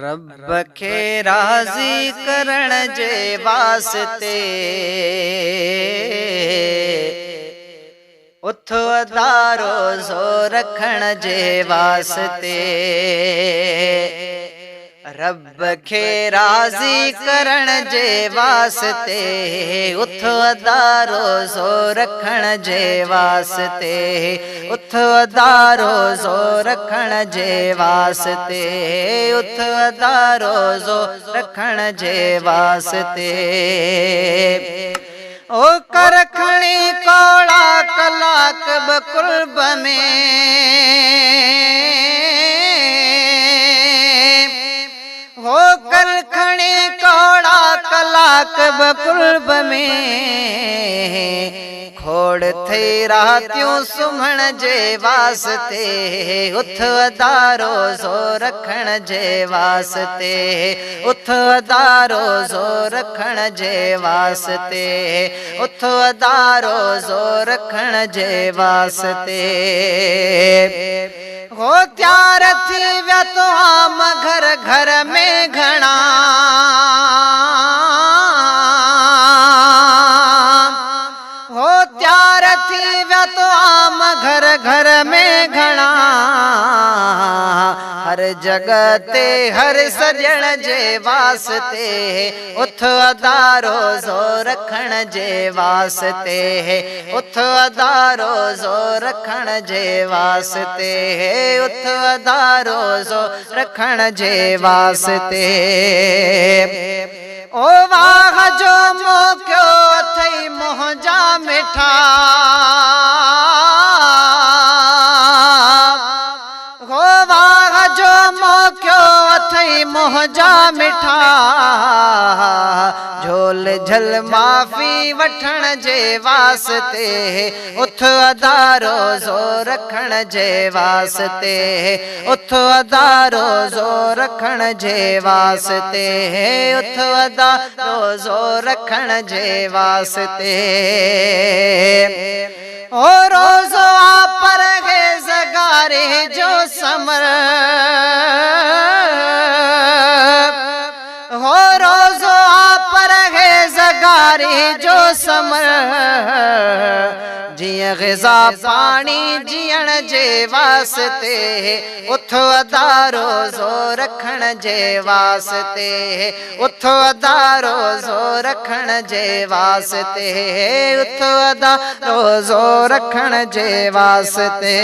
रब खे राज़ी करण जे वास्ते उथ अदारो ज़ो रखण जे वास्ते। रब खे राज़ी करण जे वास्ते उथ अदारो ज़ो रखण जे वास्ते। उथ अदारो ज़ो रखण जे वास्ते। उथ अदारो ज़ो रखण जे वास्ते। ओ कर खणी कोड़ा कलाक बकुर्ब में हो कर खणी कोड़ा कलाक बकुर्ब में खोड़ थई रातियूं सुम्हण जे वास्ते। उथ अदारो ज़ो रखण जे वास्ते। उथ अदारो ज़ो रखण जे वास्ते। उथ अदारो ज़ो रखण जे वास्ते। हो त्यार थी विया तो आम घर घर में घणा हो त्यार थी विया तो आम घर घर में घणा हर जगह ते हर सजण जे वास्ते। उथ अदारो ज़ो रखण जे वास्ते। उथ अदारो ज़ो रखण जे वास्ते। उथ अदारो ज़ो रखण जे वास्ते। ओ वाह जो मोकियो अथई मुंहिंजा मिठा हो वाह जो मोकियो अथई मुंहिंजा मिठा झोल झल माफ़ी वठण जे वास्ते। उथ अदारो ज़ो रखण जे वास्ते। उथ अदारो ज़ो रखण जे वास्ते। उथ अदारो ज़ो रखण जे वास्ते। ओ रोज़ो आ परहेज़गारे जो समर हो रोज़ो आ परहेज़गारे जो समर जियां ग़िज़ा पानी जीअण जे वास्ते। उथ अदारो ज़ो रखण जे वास्ते। उथ अदारो ज़ो रखण जे वास्ते। उथ अदारो ज़ो रखण जे वास्ते।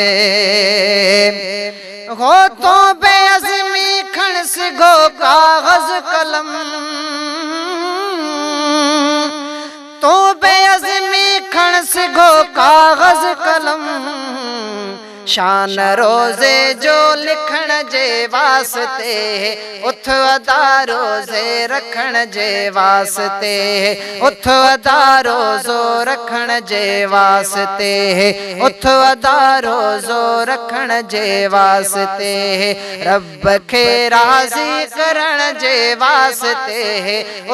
हो तो बेअज़मी खण सिघो काग़ज़ कलम तो बेअज़मी खण सिघो काग़ज़ कलम शान रोज़े जो लिखण जे वास्ते। उथ अदारो ज़े रखण जे वास्ते। उथ अदारो ज़ो रखण जे वास्ते। उथ अदारो ज़ो रखण जे वास्ते। रब खे राज़ी करण जे वास्ते।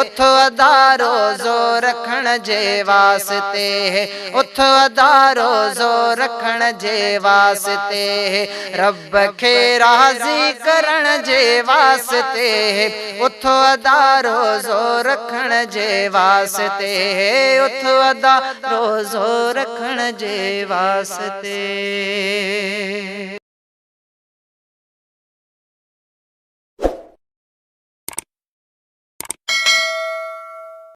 उथ अदारो ज़ो रखण जे वास्ते। उथ अदारो ज़ो रखण जे वास्ते। रब खे राज़ी करण जे वास्ते। उथ अदारो ज़ो रखण जे वास्ते। उथ अदारो ज़ो रखण जे वास्ते।